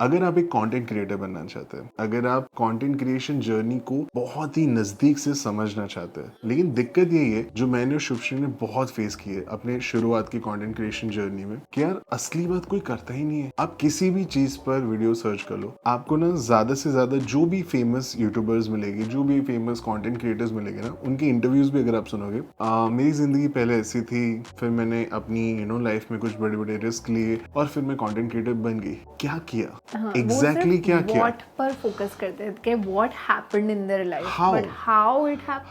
अगर आप एक कंटेंट क्रिएटर बनना चाहते हैं, अगर आप कंटेंट क्रिएशन जर्नी को बहुत ही नजदीक से समझना चाहते हैं, लेकिन दिक्कत यही है जो मैंने और शुभश्री ने बहुत फेस की है अपने शुरुआत की कंटेंट क्रिएशन जर्नी में कि यार असली बात कोई करता ही नहीं है। आप किसी भी चीज पर वीडियो सर्च कर लो, आपको ना ज्यादा से ज्यादा जो भी फेमस यूट्यूबर्स मिलेंगे, जो भी फेमस कंटेंट क्रिएटर्स मिलेंगे ना, उनके इंटरव्यूज भी अगर आप सुनोगे, मेरी जिंदगी पहले ऐसी थी, फिर मैंने अपनी लाइफ में कुछ बड़े बड़े रिस्क लिए और फिर मैं कंटेंट क्रिएटर बन गई। क्या किया हाँ, एग्जैक्टली वो क्या सिर्फ किया, व्हाट पर फोकस करते हैं कि what happened in their life, how but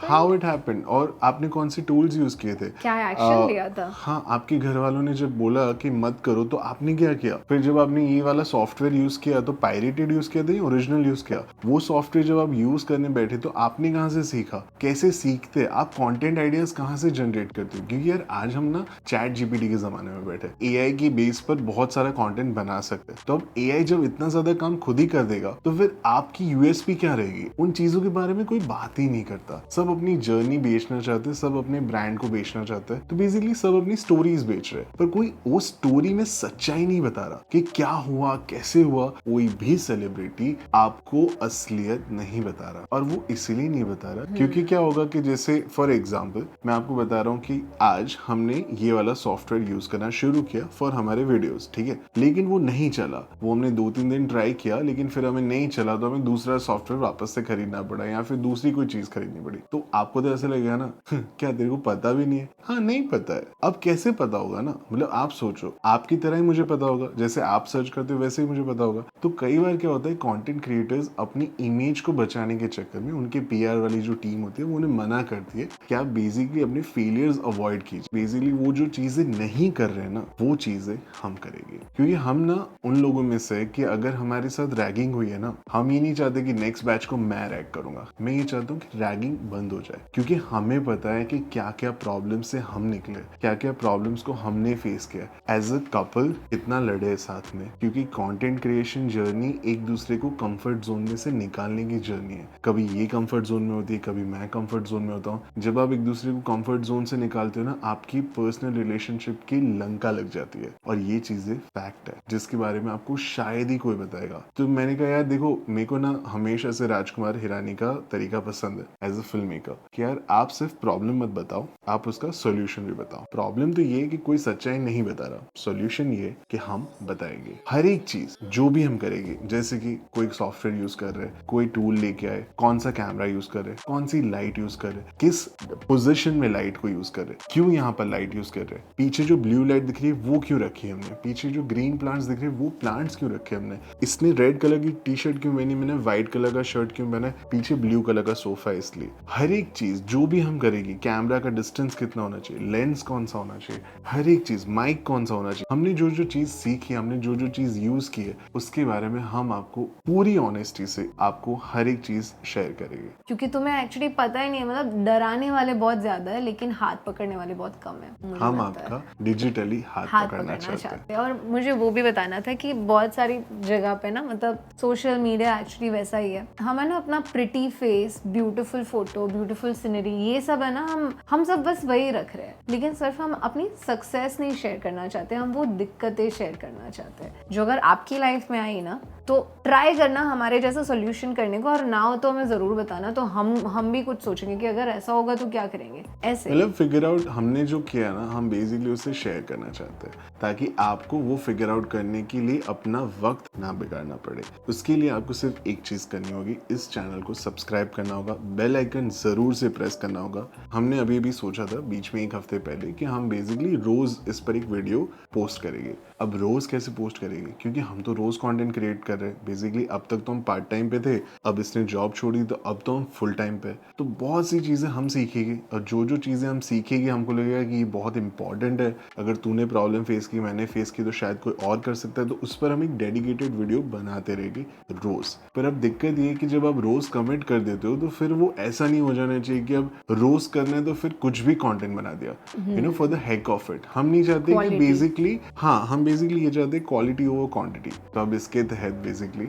how it happened, और आपने कौन से टूल्स यूज किए थे, क्या एक्शन लिया था। हाँ, आपके घर वालों ने जब बोला कि मत करो तो आपने क्या किया, फिर जब आपने ये वाला सॉफ्टवेयर यूज किया तो पायरेटेड यूज किया था या ओरिजिनल यूज किया, वो सॉफ्टवेयर जब आप यूज करने बैठे तो आपने कहाँ से सीखा, कैसे सीखते, आप कंटेंट आइडियाज कहाँ से जनरेट करते हो, क्योंकि यार आज हम ना चैट जीपीटी के जमाने में बैठे, एआई की बेस पर बहुत सारा कंटेंट बना सकते हैं। तो अब एआई जब इतना ज्यादा काम खुद ही कर देगा तो फिर आपकी यूएसपी क्या रहेगी, उन चीजों के बारे में कोई बात ही नहीं करता। सब अपनी जर्नी बेचना चाहते हैं, सब अपने ब्रांड को बेचना चाहते हैं, तो बेसिकली सब अपनी स्टोरीज बेच रहे हैं, पर कोई वो स्टोरी में सच्चाई नहीं बता रहा कि क्या हुआ, कैसे हुआ। कोई भी सेलिब्रिटी आपको असलियत नहीं बता रहा, और वो इसीलिए नहीं बता रहा क्योंकि क्या होगा कि जैसे फॉर एग्जाम्पल मैं आपको बता रहा हूँ कि आज हमने ये वाला सॉफ्टवेयर यूज करना शुरू किया फॉर हमारे वीडियोस, ठीक है, लेकिन वो नहीं चला, वो हमने 2-3 दिन ट्राई किया, लेकिन फिर हमें नहीं चला तो हमें दूसरा सॉफ्टवेयर वापस से खरीदना पड़ा या फिर दूसरी कोई चीज खरीदनी पड़ी। तो आपको तो ऐसा लगेगा ना क्या तेरे को पता भी नहीं है, हाँ नहीं पता है, अब कैसे पता होगा ना, मतलब आप सोचो आपकी तरह ही मुझे पता होगा, जैसे आप सर्च करते हो वैसे ही मुझे पता होगा। तो कई बार क्या होता है, कंटेंट क्रिएटर्स अपनी इमेज को बचाने के चक्कर में उनके पीआर वाली जो टीम होती है वो उन्हें मना करती है कि आप बेसिकली अपने फेलियर्स अवॉइड कीजिए, बेसिकली वो जो चीजें नहीं कर रहे हैं ना वो चीजें हम करेंगे, क्योंकि हम ना उन लोगों में से कि अगर हमारे साथ रैगिंग हुई है ना, हम ये नहीं चाहते कि नेक्स्ट बैच को मैं रैग करूंगा, मैं ये चाहता हूँ कि रैगिंग बंद हो जाए, क्योंकि हमें पता है कि क्या क्या प्रॉब्लम से हम निकले, क्या क्या प्रॉब्लम्स को हमने फेस किया एज अ कपल, इतना लड़े साथ में, क्योंकि कंटेंट क्रिएशन जर्नी एक दूसरे को कंफर्ट जोन में से निकालने की जर्नी है। कभी ये कंफर्ट जोन में होती है, कभी मैं कंफर्ट जोन में होता हूँ। जब आप एक दूसरे को कंफर्ट जोन से निकालते हो ना, आपकी पर्सनल रिलेशनशिप की लंका लग जाती है, और ये चीजें फैक्ट है जिसके बारे में आपको शायद ही कोई बताएगा। तो मैंने कहा यार देखो, मेरे को ना हमेशा से राजकुमार हिरानी का तरीका पसंद है एज अ फिल्म मेकर कि यार आप सिर्फ प्रॉब्लम मत बताओ, आप उसका सोल्यूशन भी बताओ। प्रॉब्लम तो ये है कि कोई सच्चाई नहीं बता रहा, सोल्यूशन ये कि हम बताएंगे हर एक चीज जो भी हम करेंगे, जैसे कि कोई सॉफ्टवेयर यूज कर रहे हैं, कोई टूल लेके आए, कौन सा कैमरा यूज कर रहे हैं, कौन सी लाइट यूज कर रहे हैं, किस पोजीशन में लाइट को यूज कर रहे हैं, क्यों यहाँ पर लाइट यूज कर रहे हैं, पीछे जो ब्लू लाइट दिख रही है वो क्यों रखी है हमने, पीछे जो ग्रीन प्लांट्स दिख रहे हैं वो प्लांट्स क्यों रखे हमने, इसने रेड कलर की टी शर्ट क्यों पहनी, मैंने व्हाइट कलर का शर्ट क्यों पहना, पीछे ब्लू कलर का सोफा, इसलिए हर एक चीज जो भी हम करेंगे, कैमरा का डिस्टेंस कितना होना चाहिए, लेंस कौन सा होना चाहिए, हर एक चीज, माइक कौन सा होना चाहिए, हमने जो जो चीज सीखी, हमने जो जो चीज यूज की है, उसके बारे में हम आपको पूरी ऑनेस्टी से आपको हर एक चीज शेयर करेंगे। क्योंकि तुम्हें एक्चुअली पता ही नहीं है, मतलब डराने वाले बहुत ज्यादा है लेकिन हाथ पकड़ने वाले बहुत कम है, मुझे हम लगता है। आपका डिजिटली हाथ पकड़ना चाहते हैं। और मुझे वो भी बताना था कि बहुत सारी जगह पे ना, मतलब सोशल मीडिया एक्चुअली वैसा ही है, हमें ना अपना pretty face, beautiful photo, beautiful scenery, ये सब है ना, हम सब बस वही रख रहे हैं, लेकिन सिर्फ हम अपनी सक्सेस नहीं शेयर करना चाहते, हम वो दिक्कतें शेयर करना चाहते हैं जो अगर आपकी लाइफ में आई ना, तो ट्राई करना हमारे जैसा सोल्यूशन करने को, और ना हो तो हमें जरूर बताना, तो हम भी कुछ सोचेंगे कि अगर ऐसा होगा तो क्या करेंगे। ऐसे मतलब फिगर आउट हमने जो किया ना, हम बेसिकली उसे शेयर करना चाहते हैं ताकि आपको वो फिगर आउट करने के लिए अपना वक्त ना बिगाड़ना पड़े। उसके लिए आपको सिर्फ एक चीज करनी होगी, इस चैनल को सब्सक्राइब करना होगा, बेल आइकन जरूर से प्रेस करना होगा। हमने अभी भी सोचा था बीच में 1 हफ्ते पहले कि हम बेसिकली रोज इस पर एक वीडियो पोस्ट करेंगे। अब रोज कैसे पोस्ट करेंगे, क्योंकि हम तो रोज कंटेंट क्रिएट कर रहे हैं बेसिकली। अब तक तो हम पार्ट टाइम पे थे, अब इसने जॉब छोड़ी तो अब तो हम फुल टाइम पे। तो बहुत सी चीजें हम सीखेंगे, और जो जो चीजें हम सीखेंगे हमको लगेगा कि ये बहुत इंपॉर्टेंट है, अगर तूने प्रॉब्लम फेस की, मैंने फेस की, तो शायद कोई और कर सकता है, तो उस पर हम एक डेडिकेटेड वीडियो बनाते रहेंगे रोज। पर अब दिक्कत ये है कि जब आप रोज कमेंट कर देते हो तो फिर वो ऐसा नहीं हो जाना चाहिए कि अब रोज करना है तो फिर कुछ भी कंटेंट बना दिया, for the heck of it. हम नहीं चाहते कि बेसिकली, हाँ, हम बेसिकली ये चाहते हैं क्वालिटी ओवर क्वांटिटी। तो अब इसके तहत बेसिकली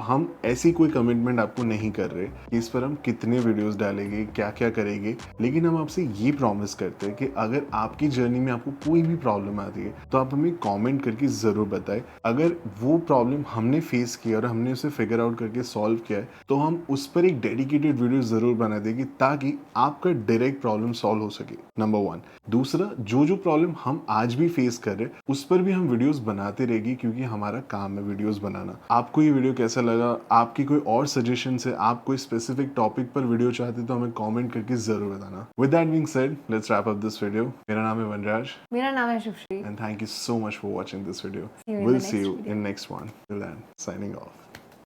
हम ऐसी कोई कमिटमेंट आपको नहीं कर रहे कि इस पर हम कितने वीडियोस डालेंगे, क्या क्या करेंगे, लेकिन हम आपसे ये प्रॉमिस करते हैं कि अगर आपकी जर्नी में आपको कोई भी प्रॉब्लम आती है तो आप हमें कमेंट करके ज़रूर बताएं। अगर वो प्रॉब्लम हमने फेस किया और हमने उसे फिगर आउट करके सॉल्व किया है तो हम उस पर एक डेडिकेटेड वीडियो ज़रूर बना देंगे ताकि आपका डायरेक्ट प्रॉब्लम सॉल्व हो सके, नंबर 1। दूसरा, जो जो प्रॉब्लम हम आज भी फेस कर रहे हैं उस पर भी हम वीडियोस बनाते रहेंगे क्योंकि हमारा काम है वीडियोस बनाना। आपको ये वीडियो कैसा लगा, आपकी कोई और सजेशन है, आप कोई स्पेसिफिक टॉपिक पर वीडियो चाहते हैं तो हमें कमेंट करके जरूर बताना। With that being said, let's wrap up this video. मेरा नाम है वनराज मेरा नाम है Shubhashree. and thank you so much for watching this video. See you in We'll the see next you video. in next one. Till then, signing off.